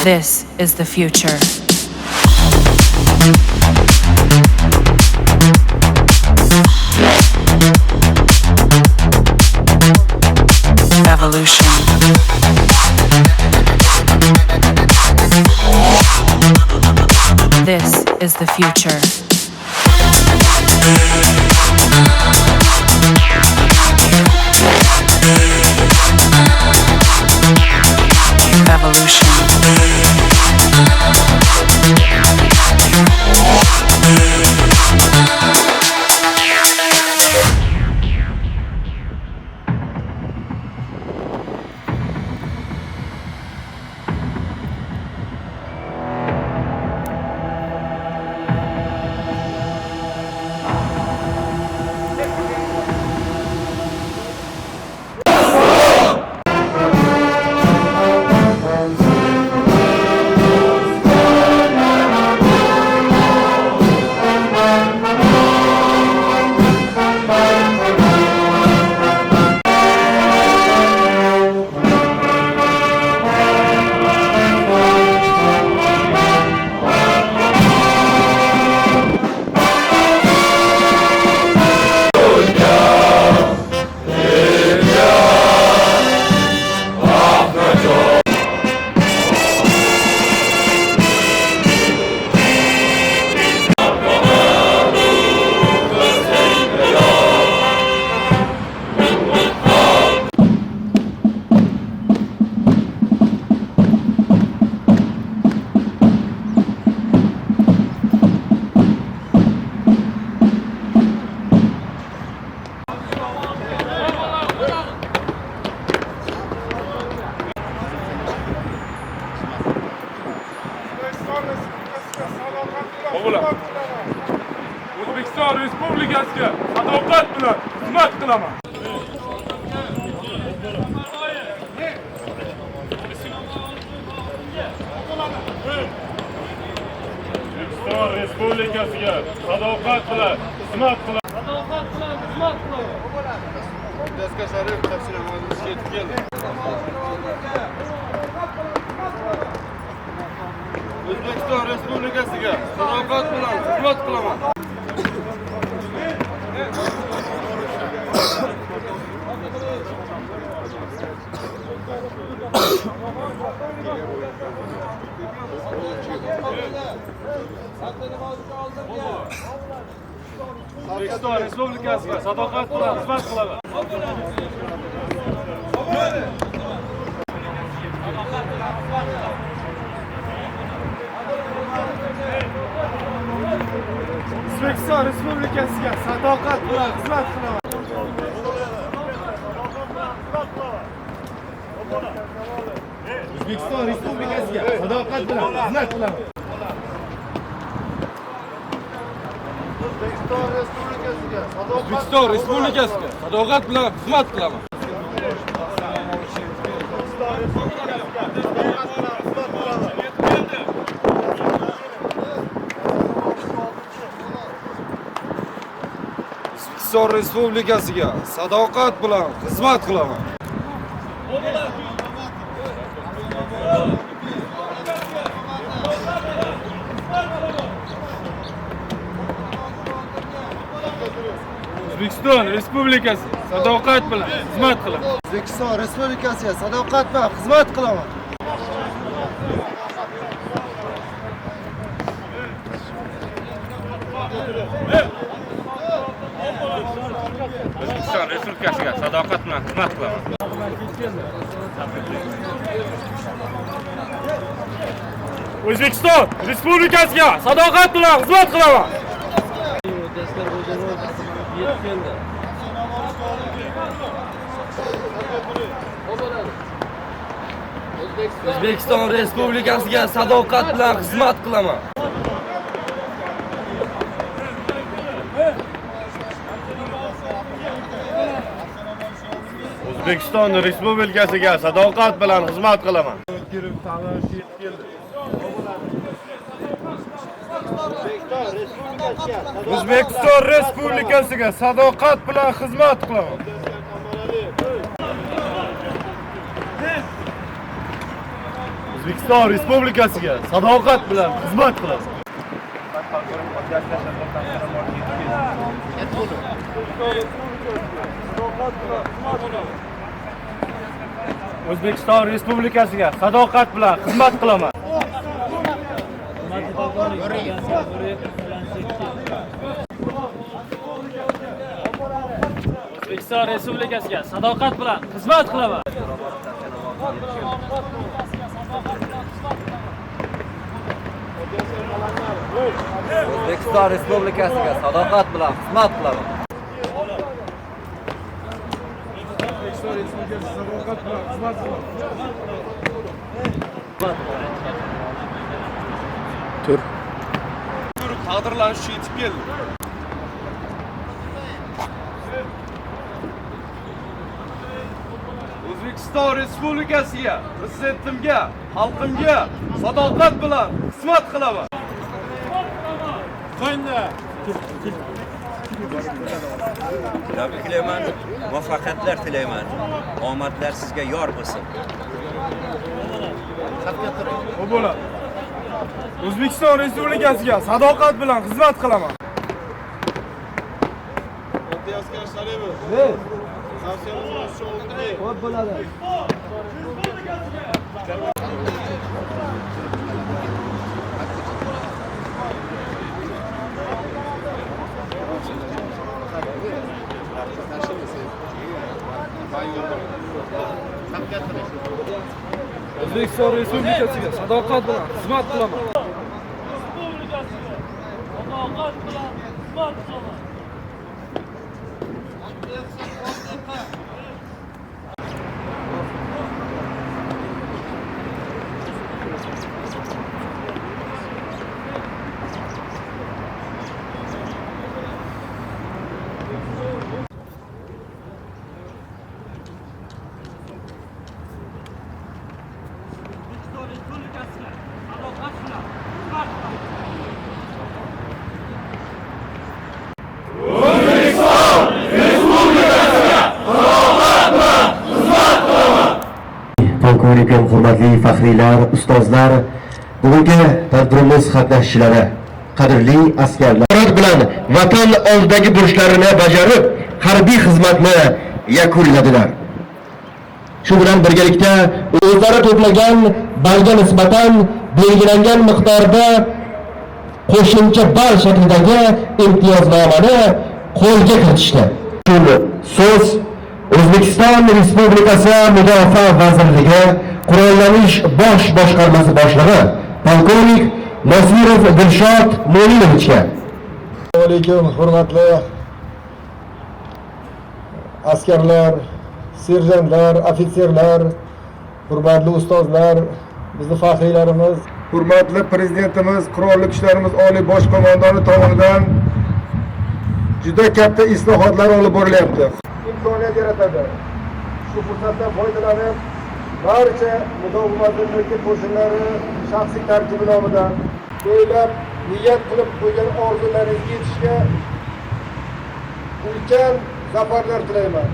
This is the future. Evolution. This is the future. Evolution. O'zbekiston Respublikasiga sadoqat bilan xizmat qilaman. O'zbekiston Respublikasiga sadoqat bilan xizmat qilaman. Sadoqat bilan xizmat qilaman. Dastga Sharif tafsilotlariga yetib keldi. O'zbekiston Respublikasiga sadoqat bilan xizmat qilaman. O'zbekiston Respublikasiga sadoqat bilan xizmat qilaman. O'zbekiston Respublikasiga sadoqat bilan xizmat qilaman. O'zbekiston Respublikasiga sadoqat bilan xizmat qilaman. O'zbekiston Respublikasiga sadoqat bilan xizmat qilaman. O'zbekiston Respublikasiga sadoqat bilan xizmat qilaman. O'zbekiston Respublikasi sadoqat bilan xizmat qilaman. O'zbekiston Respublikasiga sadoqat bilan xizmat qilaman. O'zbekiston Respublikasiga sadoqat bilan xizmat qilaman. O'zbekiston Respublikasiga sadoqat bilan xizmat qilaman. O'zbekiston Respublikasiga sadoqat bilan xizmat qilaman. O'zbekiston Respublikasiga sadoqat bilan xizmat qilaman. O'zbekiston Respublikasiga sadoqat bilan xizmat qilaman. O'zbekiston Respublikasiga sadoqat bilan xizmat qilaman. O'zbekiston Respublikasiga sadoqat bilan xizmat qilaman. O'zbekiston Respublikasiga sadoqat bilan xizmat qilaman. O'zbekiston Respublikasiga sadoqat bilan xizmat qilaman. Taqdirlanish yetib keldi. O'zbekiston Respublikasiga, prezidentimga, xalqimga sadoqat bilan xizmat qilaman. Tabriklayman, muvaffaqiyatlar tilayman. Omadlar sizga yor bo'lsin. Bu bo'ladi. O'zbekiston Respublikasiga sadoqat bilan xizmat qilaman. O'zbekiston Respublikasiga sadoqat bilan xizmat qilaman. Polkovnikim, hurmatli faxriylar, ustozlar, bugungi tadbirimiz qatnashchilari, qadrli askarlar bilan vatan oldidagi burchlarini bajarib, harbiy xizmatni yakunladilar. Shu bilan birgalikda o'zlari to'plagan balga nisbatan belgilangan miqdorda qo'shimcha ball shaklidagi imtiyoznomani qo'lga kiritishdi. So'z O'zbekiston Respublikasi Mudofaa vazirligi Qurollanish bosh boshqarmasi boshlig'i polkovnik Nosirov Dilshod Mo'minovichga. Assalomu alaykum, hurmatli askarlar, serjantlar, ofitserlar, hurmatli ustozlar, bizning faxriylarimiz, Hurmatli prezidentimiz, Qurolli Kuchlarimiz oliy bosh qo'mondoni tomonidan juda katta islohotlar olib borilyapti. Imkoniyat yaratadi. Shu fursatdan foydalanib, barcha mudofaat qo'shinlari shaxsiy tarkibi nomidan o'ylab, niyat qilib qo'ygan orzularingizga yetishga ulkan zafarlar tilayman.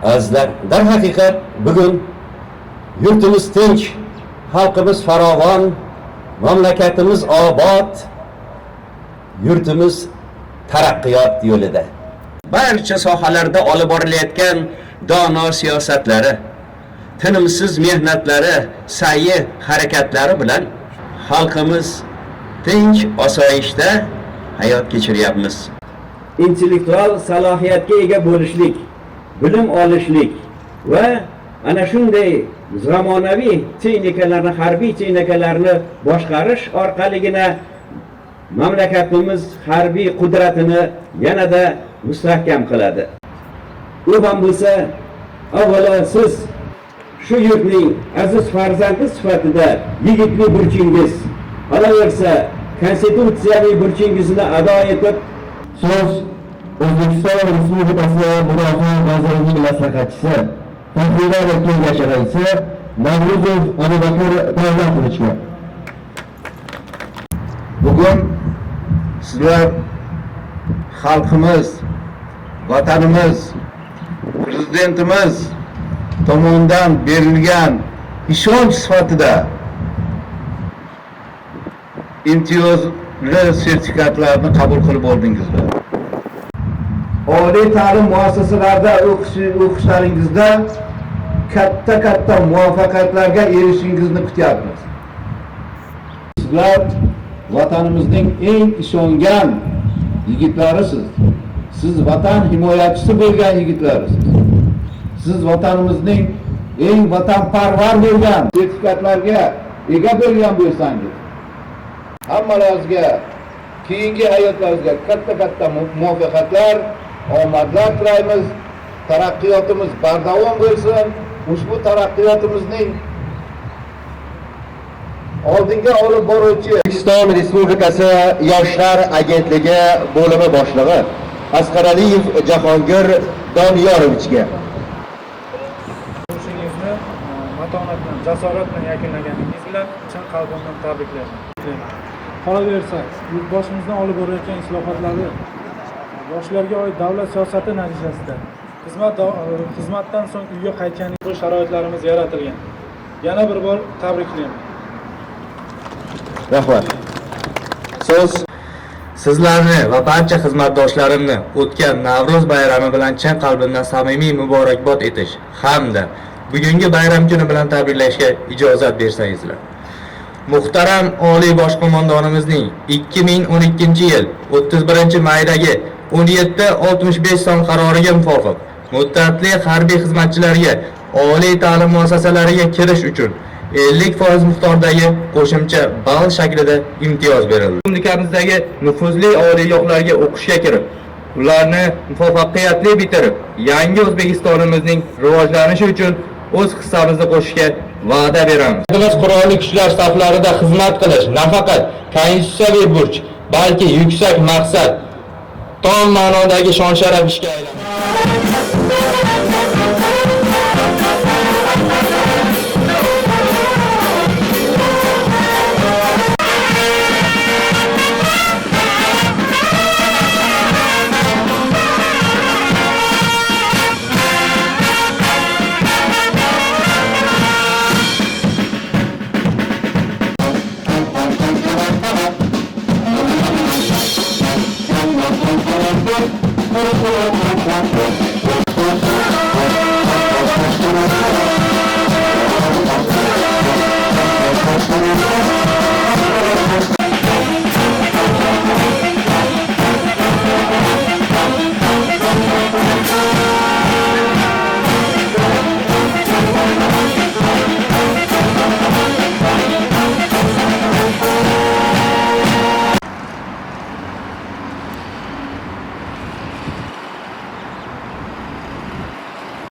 Azizlar, darhaqiqat bugun yurtimiz tinch, xalqimiz farovon, mamlakatimiz obod, yurtimiz taraqqiyot yo'lida. Barcha sohalarda olib borilayotgan dono siyosatlari, tinimsiz mehnatlari, sa'yi harakatlari bilan xalqimiz tinch, osoyishta hayot kechiryapmiz. Intellektual salohiyatga ega bo'lishlik, bilim olishlik va ana shunday zamonaviy texnikalarni, harbiy texnikalarni boshqarish orqaligina mamlakatimiz harbiy qudratini yanada mustahkam qiladi. U ham bo'lsa, avvalo siz shu yurtning aziz farzandi sifatida yigitli burchingiz, qolaversa konstitutsiyaviy burchingizni ado etib, So'z O'zbekiston Respublikasi Mudofaa vazirining maslahatchisi, Faxriylar kengashi raisi Navruzov Abubakir Davlatovichga. Bugun sizlar xalqimiz, vatanimiz, prezidentimiz tomonidan berilgan ishonch sifatida imtiyozli sertifikatlarni qabul qilib oldingizlar. Oliy ta'lim muassasalarida o'qishlaringizda katta muvaffaqiyatlarga erishishingizni kutyapmiz. Sizlar vatanimizning eng ishongan yigitlarisiz. Siz vatan himoyachisi bo'lgan yigitlarisiz. Siz vatanimizning eng vatanparvar bo'lgan sertifikatlarga ega bo'lgan bo'lsangiz, hammalaringizga keyingi hayotlaringizga katta muvaffaqiyatlar, omadlar tilaymiz. Taraqqiyotimiz bardavom bo'lsin. Ushbu taraqqiyotimizning oldinga olib boruvchi O'zbekiston Respublikasi Yoshlar agentligi bo'limi boshlig'i Asqaraliyev Jahongir Doniyorovichga. O'shingizni matonat bilan, jasorat bilan yakunlaganingiz bilan chin qalbimdan tabriklayman. Qolaversa, yurtboshimizdan olib borayotgan islohotlari yoshlarga oid davlat siyosati natijasida xizmatdan so'ng uyga qaytganingiz bu sharoitlarimiz yaratilgan. Yana bir bor tabriklayman. Rahmat. So'z sizlarni va barcha xizmatdoshlarimni o'tgan Navro'z bayrami bilan chin qalbimdan samimiy muborakbod etish hamda bugungi bayram kuni bilan tabriklashga ijozat bersangizlar. Muhtaram Oliy bosh qo'mondonimizning 2012-yil 31-maydagi 1765 son qaroriga muvofiq muddatli harbiy xizmatchilarga oliy ta'lim muassasalariga kirish uchun 50% miqdordagi qo'shimcha ball shaklida imtiyoz berildi. Respublikamizdagi nufuzli oliygohlarga o'qishga kirib, ularni muvaffaqiyatli bitirib, yangi O'zbekistonimizning rivojlanishi uchun o'z hissamizni qo'shishga va'da beramiz. Biz qurolli kuchlar saflarida xizmat qilish nafaqat konstitutsiyaviy burch, balki yuksak maqsad, tom ma'nodagi shon-sharaf ishga aylanadi. Thank you.